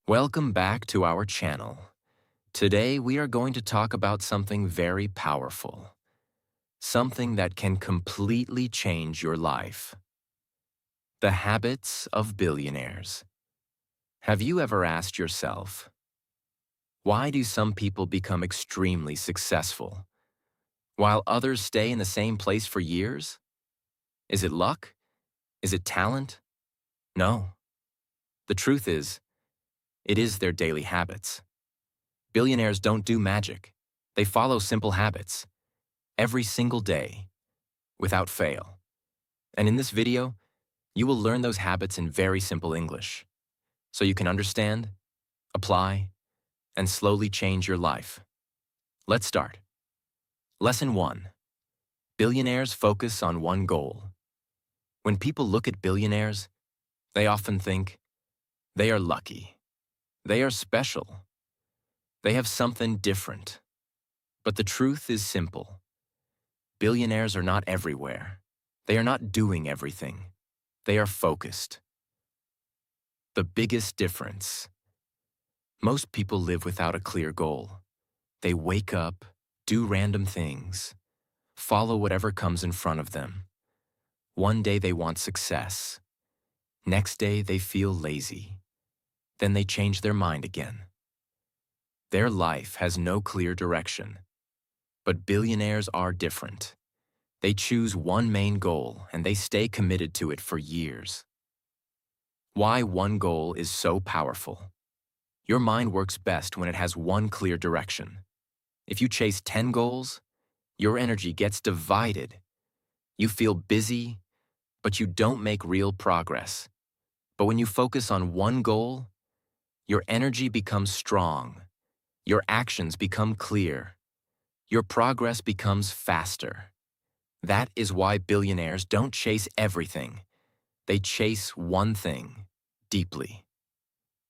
Welcome back to our channel. Today we are going to talk about something very powerful, something that can completely change your life. The habits of billionaires. Have you ever asked yourself, why do some people become extremely successful, while others stay in the same place for years? Is it luck? Is it talent? No. The truth is, it is their daily habits. Billionaires don't do magic. They follow simple habits, every single day, without fail. And in this video, you will learn those habits in very simple English, so you can understand, apply, and slowly change your life. Let's start. Lesson 1. Billionaires focus on one goal. When people look at billionaires, they often think, they are lucky. They are special. They have something different. But the truth is simple. Billionaires are not everywhere. They are not doing everything. They are focused. The biggest difference. Most people live without a clear goal. They wake up, do random things, follow whatever comes in front of them. One day they want success. Next day they feel lazy. Then they change their mind again. Their life has no clear direction. But billionaires are different. They choose one main goal and they stay committed to it for years. Why one goal is so powerful. Your mind works best when it has one clear direction. If you chase 10 goals, your energy gets divided. You feel busy, but you don't make real progress. But when you focus on one goal, your energy becomes strong. Your actions become clear. Your progress becomes faster. That is why billionaires don't chase everything. They chase one thing, deeply.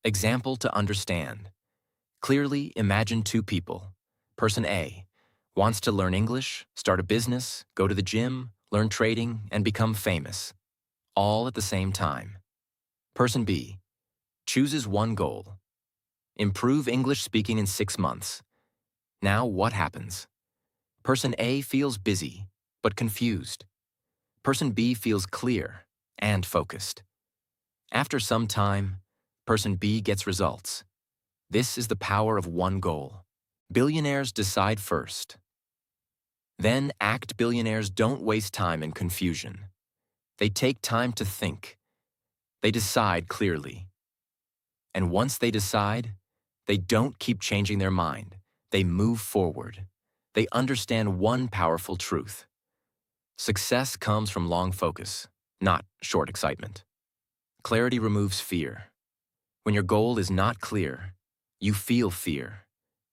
Example to understand. Clearly imagine two people. Person A wants to learn English, start a business, go to the gym, learn trading, and become famous, all at the same time. Person B chooses one goal. Improve English speaking in 6 months. Now what happens? Person A feels busy, but confused. Person B feels clear and focused. After some time, Person B gets results. This is the power of one goal. Billionaires decide first. Then act. Billionaires don't waste time in confusion. They take time to think. They decide clearly. And once they decide, they don't keep changing their mind. They move forward. They understand one powerful truth. Success comes from long focus, not short excitement. Clarity removes fear. When your goal is not clear, you feel fear.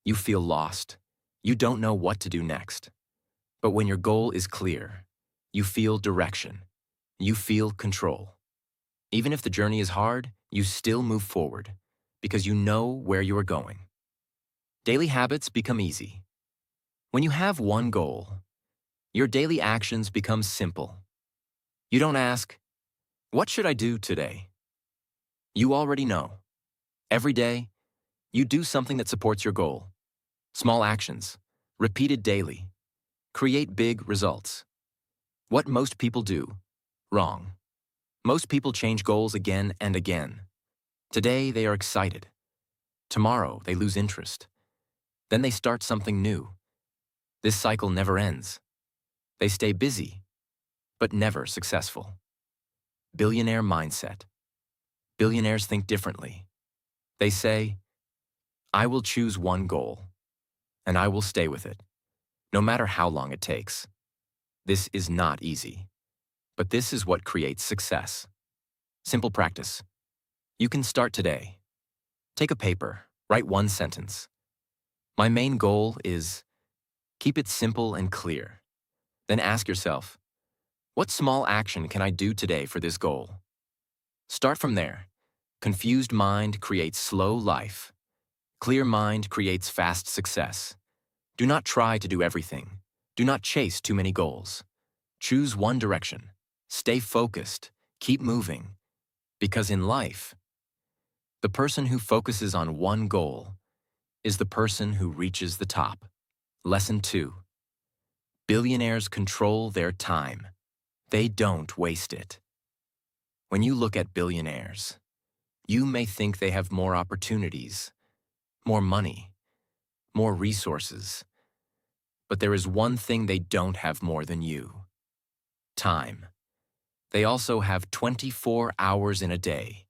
You feel lost. You don't know what to do next. But when your goal is clear, you feel direction. You feel control. Even if the journey is hard, you still move forward because you know where you are going. Daily habits become easy. When you have one goal, your daily actions become simple. You don't ask, what should I do today? You already know. Every day, you do something that supports your goal. Small actions, repeated daily, create big results. What most people do, wrong. Most people change goals again and again. Today, they are excited. Tomorrow, they lose interest. Then they start something new. This cycle never ends. They stay busy, but never successful. Billionaire mindset. Billionaires think differently. They say, I will choose one goal, and I will stay with it, no matter how long it takes. This is not easy, but this is what creates success. Simple practice. You can start today. Take a paper, write one sentence. My main goal is, keep it simple and clear. Then ask yourself, what small action can I do today for this goal? Start from there. Confused mind creates slow life. Clear mind creates fast success. Do not try to do everything. Do not chase too many goals. Choose one direction. Stay focused. Keep moving. Because in life, The person who focuses on one goal is the person who reaches the top. Lesson 2. Billionaires control their time. They don't waste it. When you look at billionaires, you may think they have more opportunities, more money, more resources. But there is one thing they don't have more than you: time. They also have 24 hours in a day.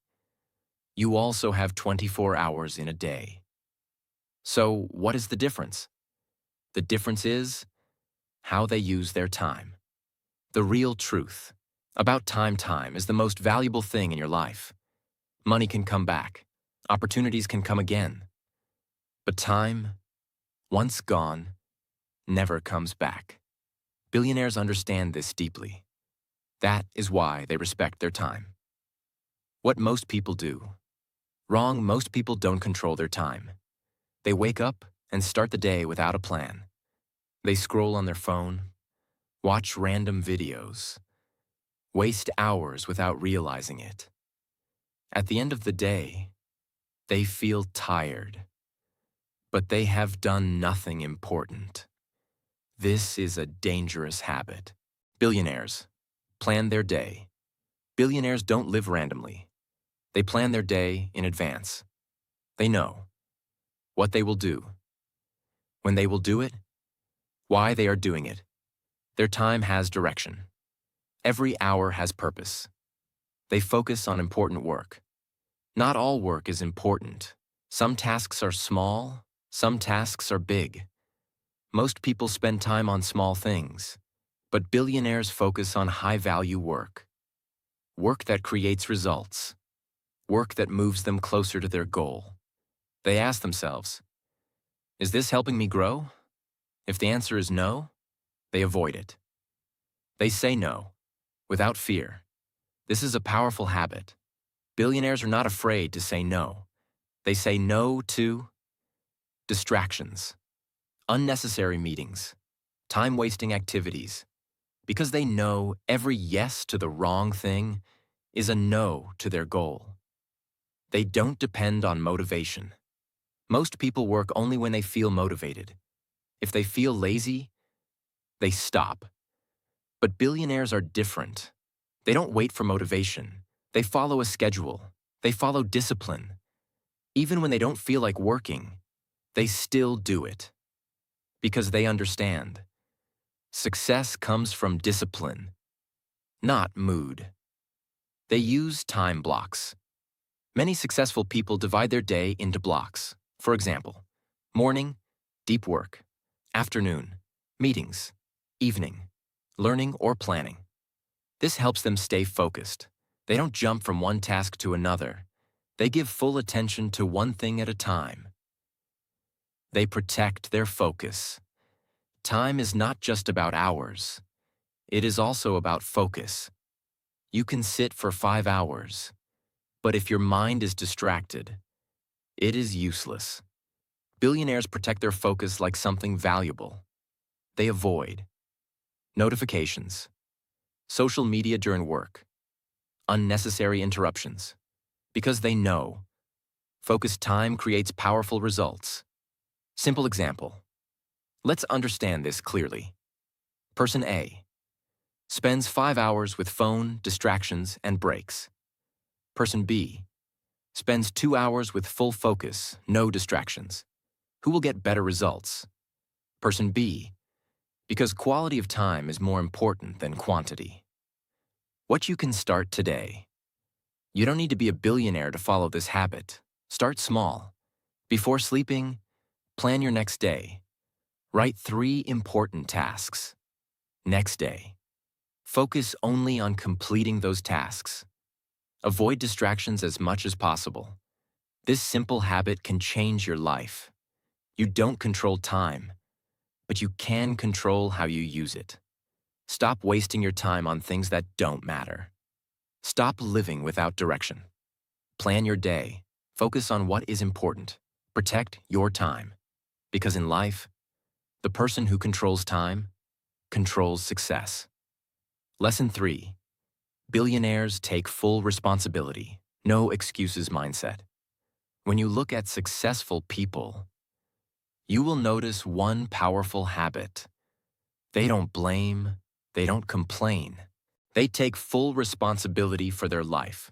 You also have 24 hours in a day. So, what is the difference? The difference is how they use their time. The real truth about time is the most valuable thing in your life. Money can come back. Opportunities can come again. But time, once gone, never comes back. Billionaires understand this deeply. That is why they respect their time. What most people do. Wrong, most people don't control their time. They wake up and start the day without a plan. They scroll on their phone, watch random videos, waste hours without realizing it. At the end of the day, they feel tired, but they have done nothing important. This is a dangerous habit. Billionaires plan their day. Billionaires don't live randomly. They plan their day in advance. They know what they will do, when they will do it, why they are doing it. Their time has direction. Every hour has purpose. They focus on important work. Not all work is important. Some tasks are small, some tasks are big. Most people spend time on small things, but billionaires focus on high-value work. Work that creates results. Work that moves them closer to their goal. They ask themselves, is this helping me grow? If the answer is no, they avoid it. They say no, without fear. This is a powerful habit. Billionaires are not afraid to say no. They say no to distractions, unnecessary meetings, time-wasting activities, because they know every yes to the wrong thing is a no to their goal. They don't depend on motivation. Most people work only when they feel motivated. If they feel lazy, they stop. But billionaires are different. They don't wait for motivation. They follow a schedule. They follow discipline. Even when they don't feel like working, they still do it. Because they understand. Success comes from discipline, not mood. They use time blocks. Many successful people divide their day into blocks. For example, morning, deep work; afternoon, meetings; evening, learning or planning. This helps them stay focused. They don't jump from one task to another. They give full attention to one thing at a time. They protect their focus. Time is not just about hours. It is also about focus. You can sit for 5 hours, but if your mind is distracted, it is useless. Billionaires protect their focus like something valuable. They avoid notifications, social media during work, unnecessary interruptions, because they know focused time creates powerful results. Simple example. Let's understand this clearly. Person A spends 5 hours with phone, distractions, and breaks. Person B spends 2 hours with full focus, no distractions. Who will get better results? Person B, because quality of time is more important than quantity. What you can start today. You don't need to be a billionaire to follow this habit. Start small. Before sleeping, plan your next day. Write 3 important tasks. Next day, focus only on completing those tasks. Avoid distractions as much as possible. This simple habit can change your life. You don't control time, but you can control how you use it. Stop wasting your time on things that don't matter. Stop living without direction. Plan your day. Focus on what is important. Protect your time. Because in life, the person who controls time controls success. Lesson 3. Billionaires take full responsibility. No excuses mindset. When you look at successful people, you will notice one powerful habit. They don't blame, they don't complain. They take full responsibility for their life.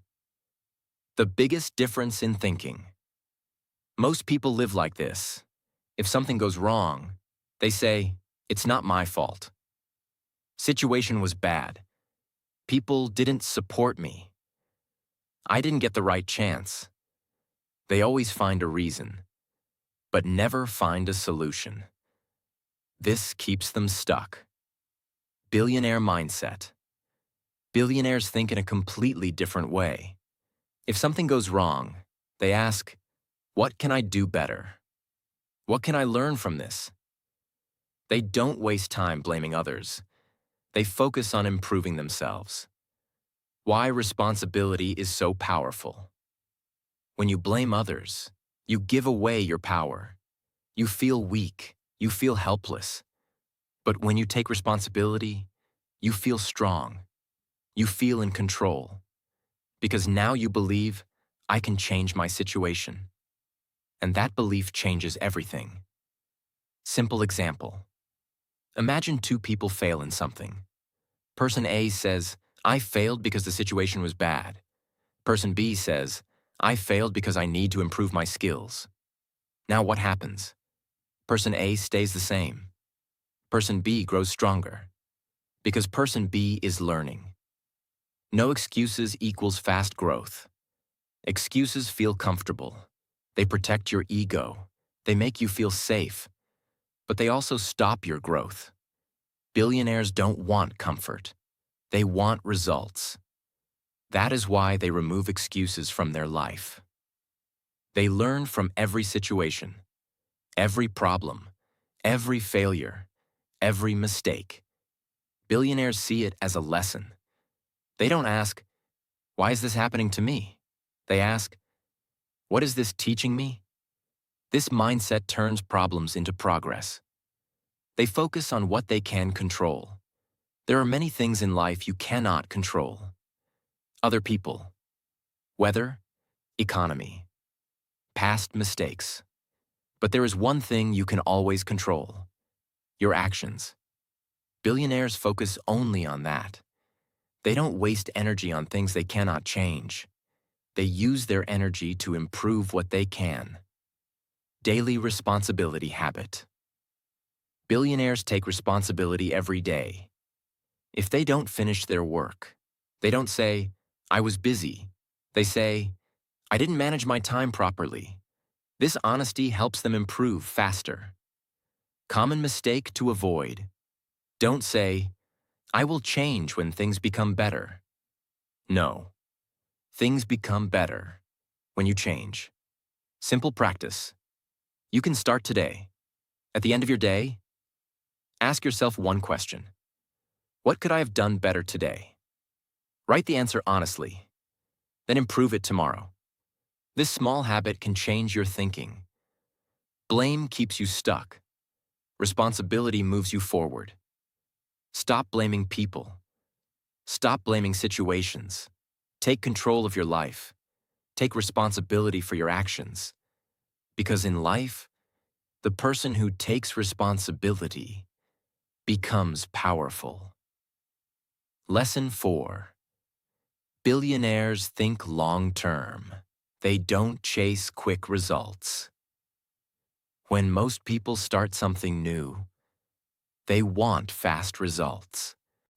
The biggest difference in thinking. Most people live like this. If something goes wrong, they say, "It's not my fault. Situation was bad. People didn't support me. I didn't get the right chance." They always find a reason, but never find a solution. This keeps them stuck. Billionaire mindset. Billionaires think in a completely different way. If something goes wrong, they ask, "What can I do better? What can I learn from this?" They don't waste time blaming others. They focus on improving themselves. Why responsibility is so powerful. When you blame others, you give away your power. You feel weak. You feel helpless. But when you take responsibility, you feel strong. You feel in control. Because now you believe, "I can change my situation." And that belief changes everything. Simple example. Imagine two people fail in something. Person A says, "I failed because the situation was bad." Person B says, "I failed because I need to improve my skills." Now what happens? Person A stays the same. Person B grows stronger. Because person B is learning. No excuses equals fast growth. Excuses feel comfortable. They protect your ego. They make you feel safe. But they also stop your growth. Billionaires don't want comfort. They want results. That is why they remove excuses from their life. They learn from every situation, every problem, every failure, every mistake. Billionaires see it as a lesson. They don't ask, "Why is this happening to me?" They ask, "What is this teaching me?" This mindset turns problems into progress. They focus on what they can control. There are many things in life you cannot control. Other people, weather, economy, past mistakes. But there is one thing you can always control: your actions. Billionaires focus only on that. They don't waste energy on things they cannot change. They use their energy to improve what they can. Daily responsibility habit. Billionaires take responsibility every day. If they don't finish their work, they don't say, "I was busy." They say, "I didn't manage my time properly." This honesty helps them improve faster. Common mistake to avoid. Don't say, "I will change when things become better." No. Things become better when you change. Simple practice. You can start today. At the end of your day, ask yourself one question. What could I have done better today? Write the answer honestly. Then improve it tomorrow. This small habit can change your thinking. Blame keeps you stuck. Responsibility moves you forward. Stop blaming people. Stop blaming situations. Take control of your life. Take responsibility for your actions. Because in life, the person who takes responsibility becomes powerful. Lesson 4. Billionaires think long-term. They don't chase quick results. When most people start something new, they want fast results.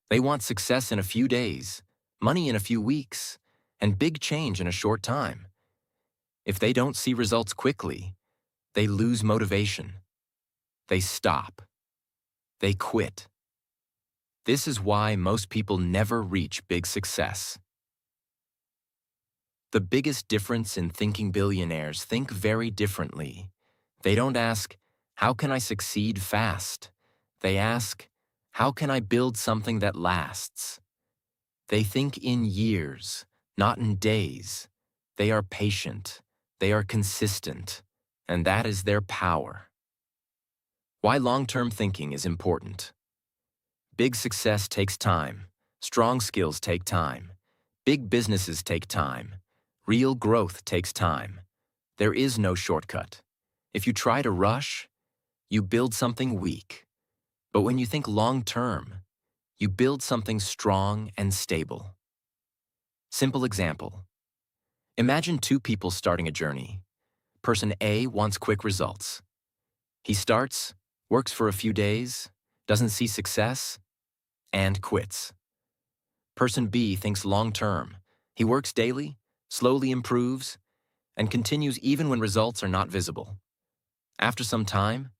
They want success in a few days, money in a few weeks, and big change in a short time. If they don't see results quickly, they lose motivation. They stop. They quit. This is why most people never reach big success. The biggest difference in thinking: billionaires think very differently. They don't ask, "How can I succeed fast?" They ask, "How can I build something that lasts?" They think in years, not in days. They are patient. They are consistent. And that is their power. Why long-term thinking is important. Big success takes time. Strong skills take time. Big businesses take time. Real growth takes time. There is no shortcut. If you try to rush, you build something weak. But when you think long-term, you build something strong and stable. Simple example. Imagine two people starting a journey. Person A wants quick results. He starts, works for a few days, doesn't see success, and quits. Person B thinks long-term. He works daily, slowly improves, and continues even when results are not visible. After some time,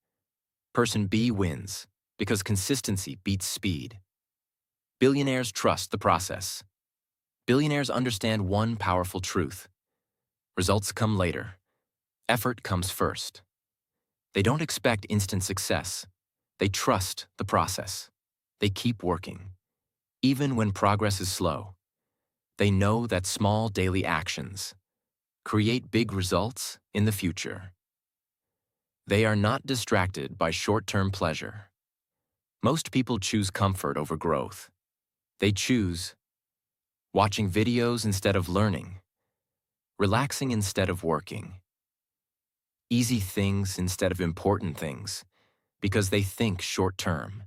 person B wins because consistency beats speed. Billionaires trust the process. Billionaires understand one powerful truth. Results come later. Effort comes first. They don't expect instant success. They trust the process. They keep working. Even when progress is slow, they know that small daily actions create big results in the future. They are not distracted by short-term pleasure. Most people choose comfort over growth. They choose watching videos instead of learning, relaxing instead of working, easy things instead of important things, because they think short-term.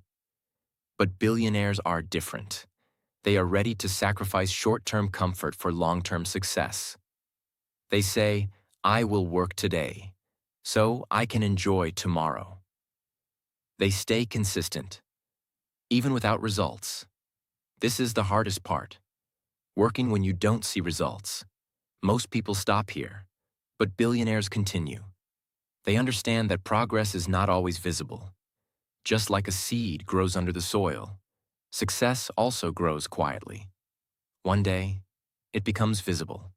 But billionaires are different. They are ready to sacrifice short-term comfort for long-term success. They say, I will work today, so I can enjoy tomorrow. They stay consistent, even without results. This is the hardest part. Working when you don't see results. Most people stop here, but billionaires continue. They understand that progress is not always visible. Just like a seed grows under the soil, success also grows quietly. One day, it becomes visible.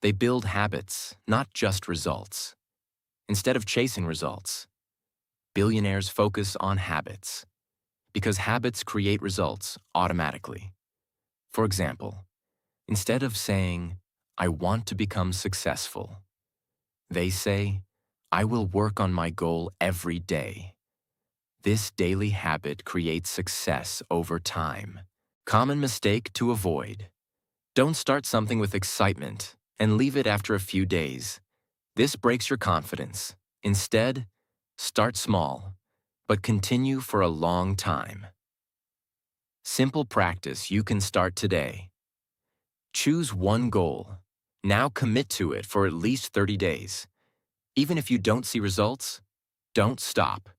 They build habits, not just results. Instead of chasing results, billionaires focus on habits, because habits create results automatically. For example, instead of saying, I want to become successful, they say, I will work on my goal every day. This daily habit creates success over time. Common mistake to avoid. Don't start something with excitement and leave it after a few days. This breaks your confidence. Instead, start small, but continue for a long time. Simple practice you can start today. Choose one goal. Now commit to it for at least 30 days. Even if you don't see results, don't stop.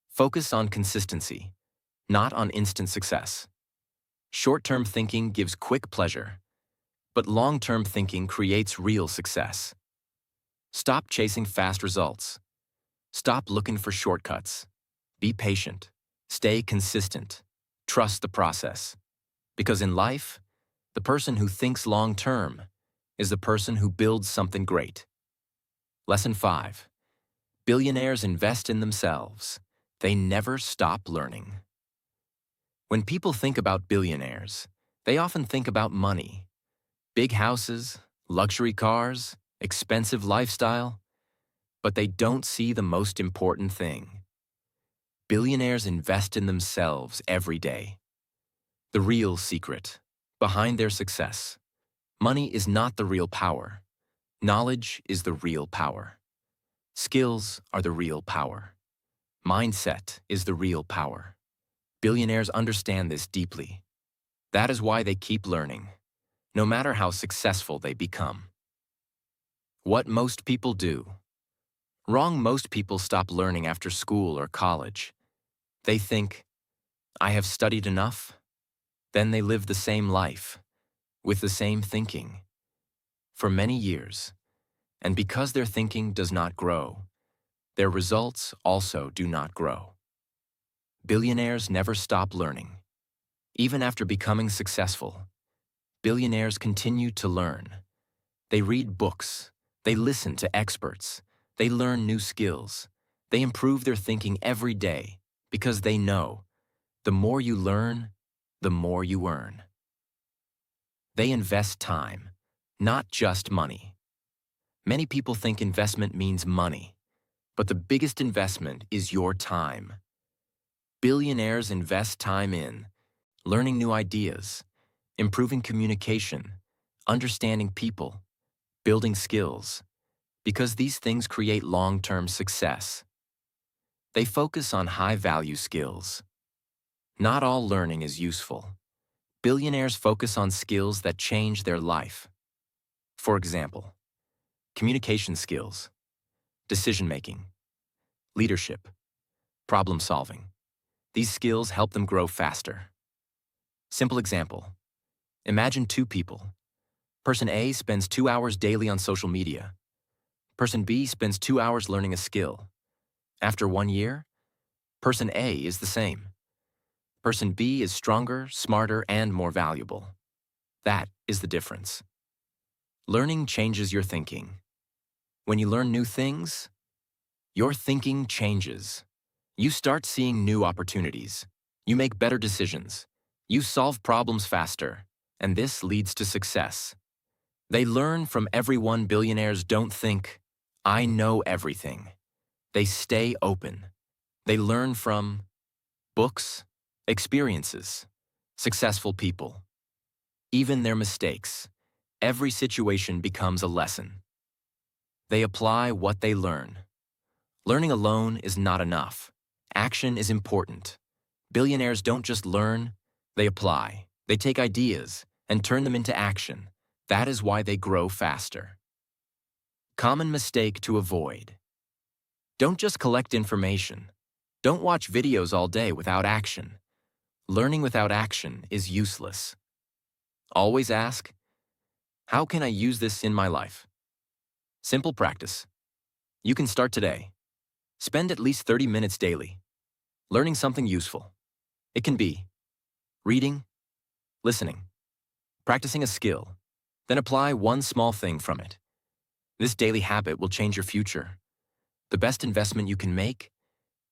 Focus on consistency, not on instant success. Short-term thinking gives quick pleasure, but long-term thinking creates real success. Stop chasing fast results. Stop looking for shortcuts. Be patient. Stay consistent. Trust the process. Because in life, the person who thinks long-term is the person who builds something great. Lesson 5. Billionaires invest in themselves. They never stop learning. When people think about billionaires, they often think about money. Big houses, luxury cars, expensive lifestyle. But they don't see the most important thing. Billionaires invest in themselves every day. The real secret behind their success. Money is not the real power. Knowledge is the real power. Skills are the real power. Mindset is the real power. Billionaires understand this deeply. That is why they keep learning, no matter how successful they become. What most people do. Wrong. Most people stop learning after school or college. They think, I have studied enough. Then they live the same life, with the same thinking, for many years. And because their thinking does not grow, their results also do not grow. Billionaires never stop learning. Even after becoming successful, billionaires continue to learn. They read books, they listen to experts, they learn new skills, they improve their thinking every day because they know the more you learn, the more you earn. They invest time, not just money. Many people think investment means money, but the biggest investment is your time. Billionaires invest time in learning new ideas, improving communication, understanding people, building skills. because these things create long-term success. They focus on high-value skills. Not all learning is useful. Billionaires focus on skills that change their life. For example, communication skills, decision-making, leadership, problem-solving. These skills help them grow faster. Simple example. Imagine two people. Person A spends 2 hours daily on social media. Person B spends 2 hours learning a skill. After 1 year, person A is the same. Person B is stronger, smarter, and more valuable. That is the difference. Learning changes your thinking. When you learn new things, your thinking changes. You start seeing new opportunities. You make better decisions. You solve problems faster, and this leads to success. They learn from everyone. Billionaires don't think, I know everything. They stay open. They learn from books, experiences, successful people, even their mistakes. Every situation becomes a lesson. They apply what they learn. Learning alone is not enough. Action is important. Billionaires don't just learn, they apply. They take ideas and turn them into action. That is why they grow faster. Common mistake to avoid. Don't just collect information. Don't watch videos all day without action. Learning without action is useless. Always ask, how can I use this in my life? Simple practice. You can start today. Spend at least 30 minutes daily, learning something useful. It can be reading, listening, practicing a skill, then apply one small thing from it. This daily habit will change your future. The best investment you can make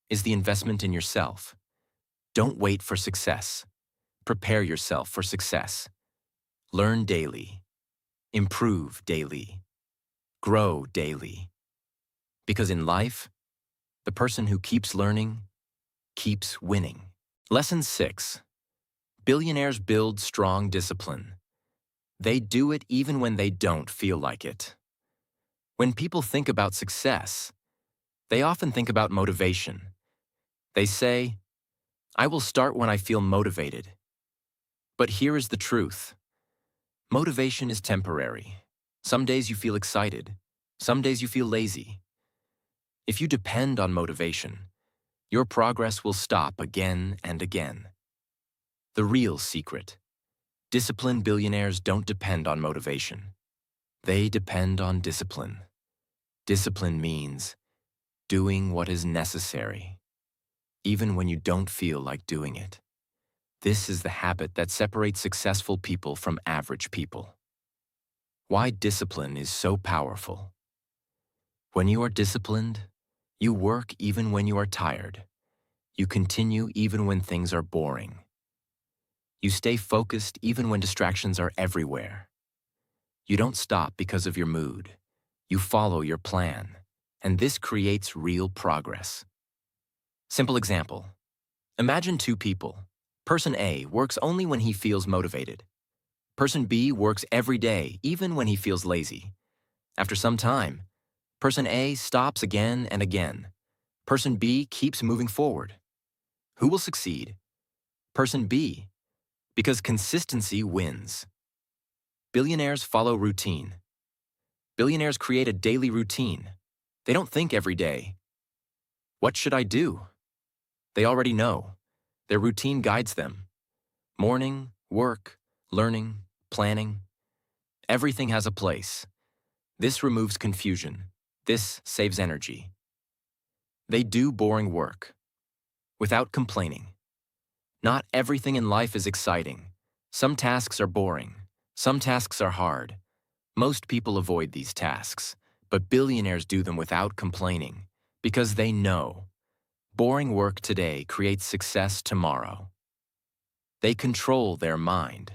is the investment in yourself. Don't wait for success. Prepare yourself for success. Learn daily. Improve daily. Grow daily. Because in life, the person who keeps learning keeps winning. Lesson 6. Billionaires build strong discipline. They do it even when they don't feel like it. When people think about success, they often think about motivation. They say, I will start when I feel motivated. But here is the truth. Motivation is temporary. Some days you feel excited. Some days you feel lazy. If you depend on motivation, your progress will stop again and again. The real secret. Disciplined billionaires don't depend on motivation. They depend on discipline. Discipline means doing what is necessary, even when you don't feel like doing it. This is the habit that separates successful people from average people. Why discipline is so powerful. When you are disciplined, you work even when you are tired. You continue even when things are boring. You stay focused even when distractions are everywhere. You don't stop because of your mood. You follow your plan, and this creates real progress. Simple example. Imagine two people. Person A works only when he feels motivated. Person B works every day, even when he feels lazy. After some time, Person A stops again and again. Person B keeps moving forward. Who will succeed? Person B, because consistency wins. Billionaires follow routine. Billionaires create a daily routine. They don't think every day, what should I do? They already know. Their routine guides them. Morning, work, learning, planning. Everything has a place. This removes confusion. This saves energy. They do boring work without complaining. Not everything in life is exciting. Some tasks are boring. Some tasks are hard. Most people avoid these tasks, but billionaires do them without complaining because they know boring work today creates success tomorrow. They control their mind.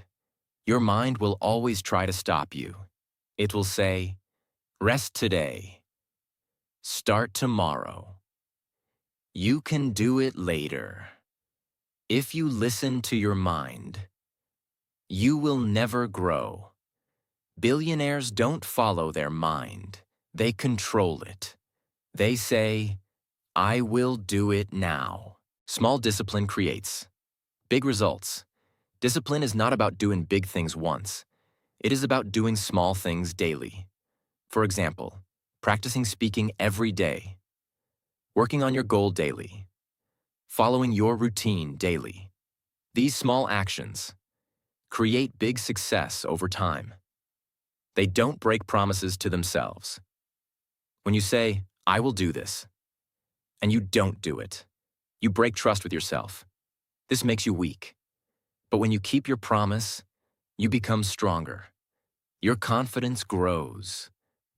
Your mind will always try to stop you. It will say, rest today. Start tomorrow. You can do it later. If you listen to your mind, you will never grow. Billionaires don't follow their mind. They control it. They say, I will do it now. Small discipline creates big results. Discipline is not about doing big things once. It is about doing small things daily. For example, practicing speaking every day, working on your goal daily, following your routine daily. These small actions create big success over time. They don't break promises to themselves. When you say, I will do this, and you don't do it, you break trust with yourself. This makes you weak. But when you keep your promise, you become stronger. Your confidence grows.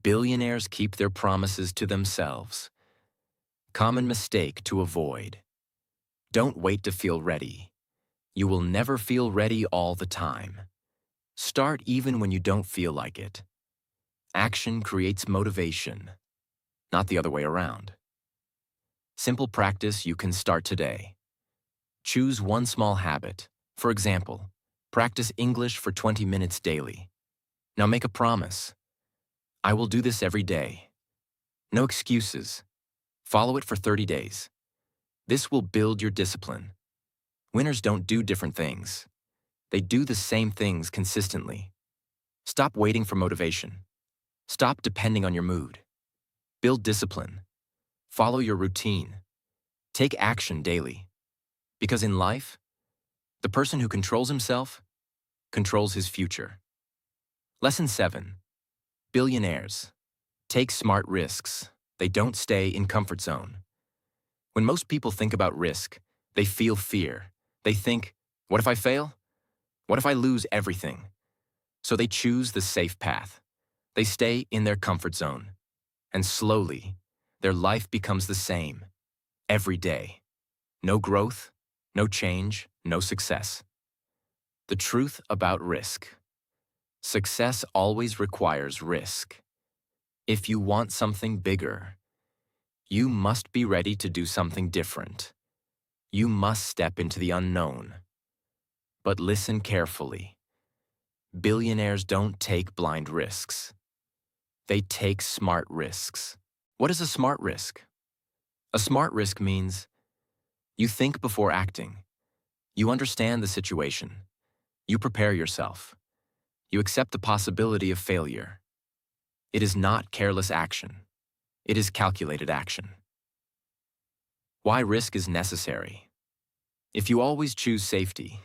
Billionaires keep their promises to themselves. Common mistake to avoid. Don't wait to feel ready. You will never feel ready all the time. Start even when you don't feel like it. Action creates motivation, not the other way around. Simple practice you can start today. Choose one small habit. For example, practice English for 20 minutes daily. Now make a promise. I will do this every day. No excuses. Follow it for 30 days. This will build your discipline. Winners don't do different things. They do the same things consistently. Stop waiting for motivation. Stop depending on your mood. Build discipline. Follow your routine. Take action daily. Because in life, the person who controls himself controls his future. Lesson 7. Billionaires take smart risks. They don't stay in comfort zone. When most people think about risk, they feel fear. They think, what if I fail? What if I lose everything? So they choose the safe path. They stay in their comfort zone. And slowly, their life becomes the same. Every day. No growth, no change, no success. The truth about risk. Success always requires risk. If you want something bigger, you must be ready to do something different. You must step into the unknown. But listen carefully. Billionaires don't take blind risks. They take smart risks. What is a smart risk? A smart risk means you think before acting. You understand the situation. You prepare yourself. You accept the possibility of failure. It is not careless action. It is calculated action. Why risk is necessary? If you always choose safety,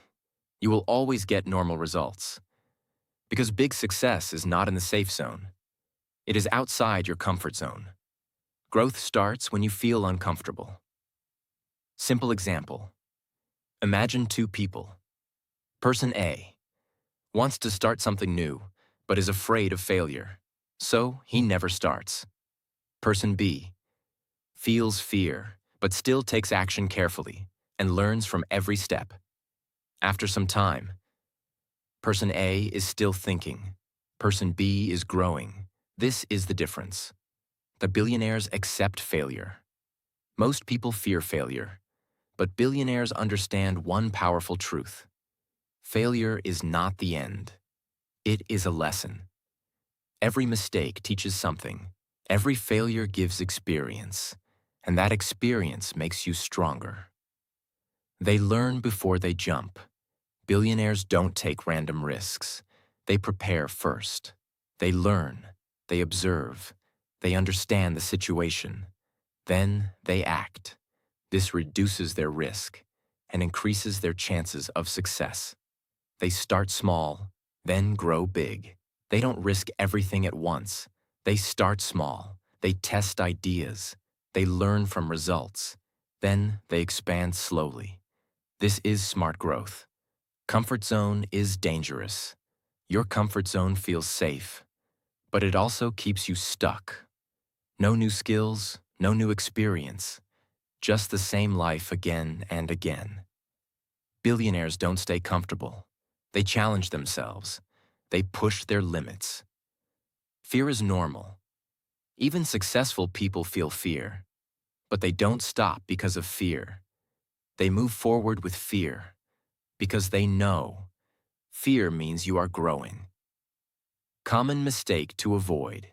you will always get normal results. Because big success is not in the safe zone. It is outside your comfort zone. Growth starts when you feel uncomfortable. Simple example. Imagine two people. Person A wants to start something new, but is afraid of failure, so he never starts. Person B feels fear, but still takes action carefully and learns from every step. After some time, Person A is still thinking. Person B is growing. This is the difference. The billionaires accept failure. Most people fear failure, but billionaires understand one powerful truth. Failure is not the end. It is a lesson. Every mistake teaches something. Every failure gives experience, and that experience makes you stronger. They learn before they jump. Billionaires don't take random risks. They prepare first. They learn. They observe. They understand the situation. Then they act. This reduces their risk and increases their chances of success. They start small, then grow big. They don't risk everything at once. They start small. They test ideas. They learn from results. Then they expand slowly. This is smart growth. Comfort zone is dangerous. Your comfort zone feels safe, but it also keeps you stuck. No new skills, no new experience, just the same life again and again. Billionaires don't stay comfortable. They challenge themselves. They push their limits. Fear is normal. Even successful people feel fear, but they don't stop because of fear. They move forward with fear because they know fear means you are growing. Common mistake to avoid.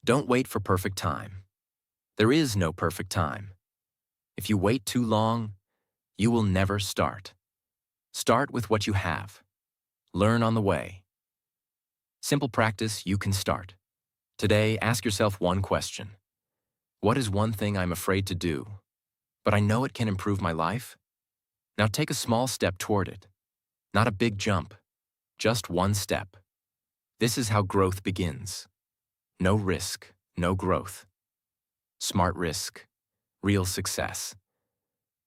Don't wait for perfect time. There is no perfect time. If you wait too long, you will never start. Start with what you have. Learn on the way. Simple practice you can start. Today, ask yourself one question. What is one thing I'm afraid to do, but I know it can improve my life? Now take a small step toward it. Not a big jump, just one step. This is how growth begins. No risk, no growth. Smart risk, real success.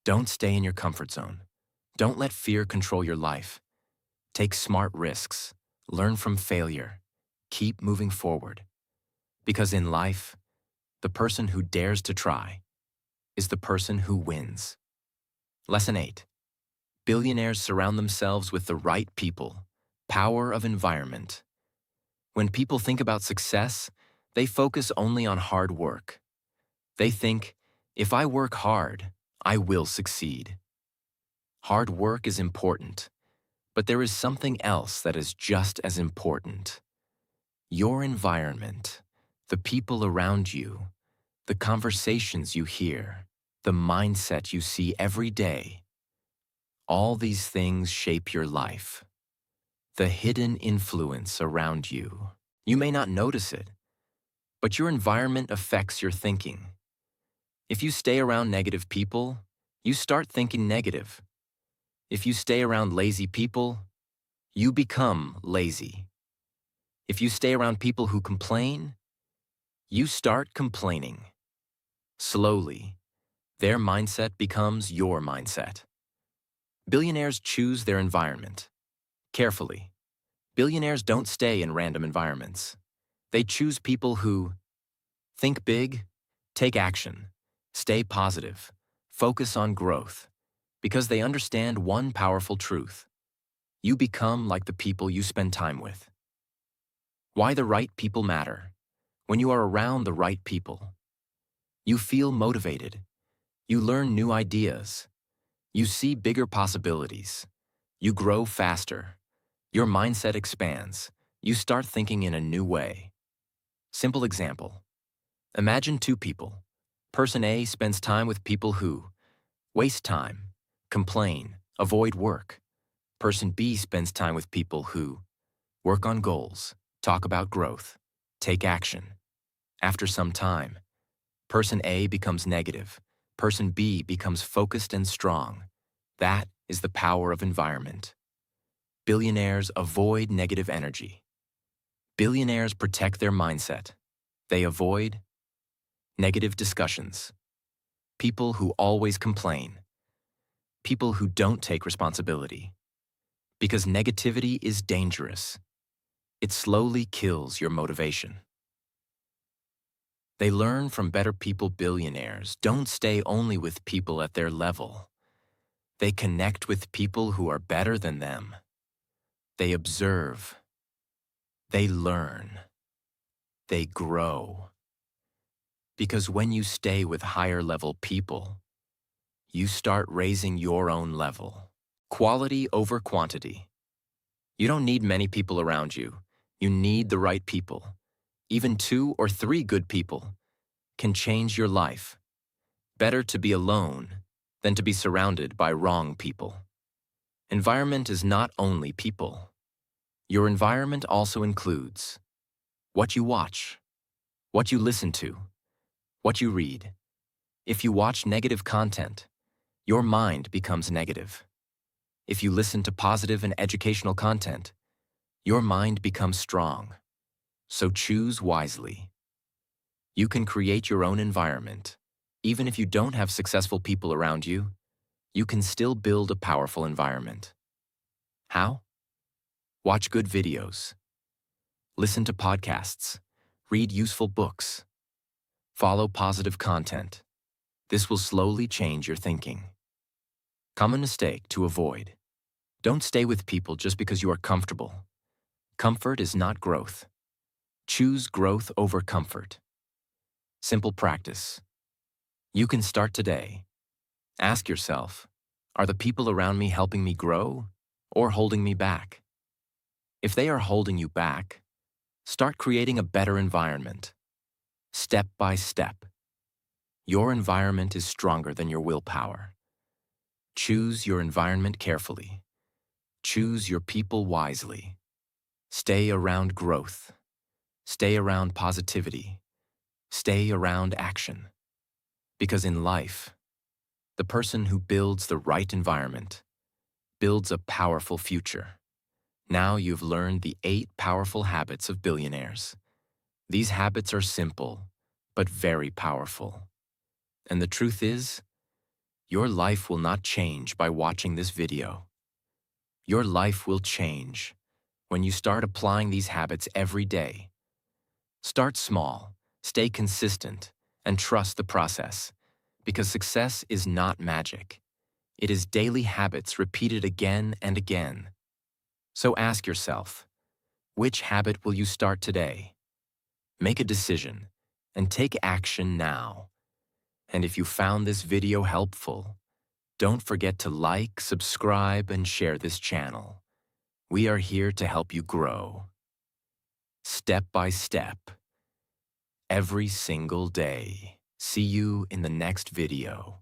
Don't stay in your comfort zone. Don't let fear control your life. Take smart risks. Learn from failure. Keep moving forward. Because in life, the person who dares to try is the person who wins. Lesson 8. Billionaires surround themselves with the right people. Power of environment. When people think about success, they focus only on hard work. They think, if I work hard, I will succeed. Hard work is important, but there is something else that is just as important. Your environment, the people around you, the conversations you hear, the mindset you see every day. All these things shape your life. The hidden influence around you. You may not notice it, but your environment affects your thinking. If you stay around negative people, you start thinking negative. If you stay around lazy people, you become lazy. If you stay around people who complain, you start complaining. Slowly, their mindset becomes your mindset. Billionaires choose their environment. Carefully. Billionaires don't stay in random environments. They choose people who think big, take action, stay positive, focus on growth, because they understand one powerful truth. You become like the people you spend time with. Why the right people matter. When you are around the right people, you feel motivated. You learn new ideas. You see bigger possibilities. You grow faster. Your mindset expands. You start thinking in a new way. Simple example. Imagine two people. Person A spends time with people who waste time, complain, avoid work. Person B spends time with people who work on goals, talk about growth, take action. After some time, person A becomes negative. Person B becomes focused and strong. That is the power of environment. Billionaires avoid negative energy. Billionaires protect their mindset. They avoid negative discussions. People who always complain. People who don't take responsibility. Because negativity is dangerous. It slowly kills your motivation. They learn from better people. Billionaires don't stay only with people at their level. They connect with people who are better than them. They observe. They learn. They grow. Because when you stay with higher level people, you start raising your own level. Quality over quantity. You don't need many people around you. You need the right people. Even 2 or 3 good people can change your life. Better to be alone than to be surrounded by wrong people. Environment is not only people. Your environment also includes what you watch, what you listen to, what you read. If you watch negative content, your mind becomes negative. If you listen to positive and educational content, your mind becomes strong. So choose wisely. You can create your own environment. Even if you don't have successful people around you, you can still build a powerful environment. How? Watch good videos. Listen to podcasts. Read useful books. Follow positive content. This will slowly change your thinking. Common mistake to avoid. Don't stay with people just because you are comfortable. Comfort is not growth. Choose growth over comfort. Simple practice. You can start today. Ask yourself, are the people around me helping me grow or holding me back? If they are holding you back, start creating a better environment. step by step. Your environment is stronger than your willpower. Choose your environment carefully. Choose your people wisely. Stay around growth. Stay around positivity. Stay around action. Because in life, the person who builds the right environment builds a powerful future. Now you've learned the 8 powerful habits of billionaires. These habits are simple, but very powerful. And the truth is, your life will not change by watching this video. Your life will change when you start applying these habits every day. Start small, stay consistent, and trust the process, because success is not magic. It is daily habits repeated again and again. So ask yourself, which habit will you start today? Make a decision and take action now. And if you found this video helpful, don't forget to like, subscribe, and share this channel. We are here to help you grow. Step by step. Every single day. See you in the next video.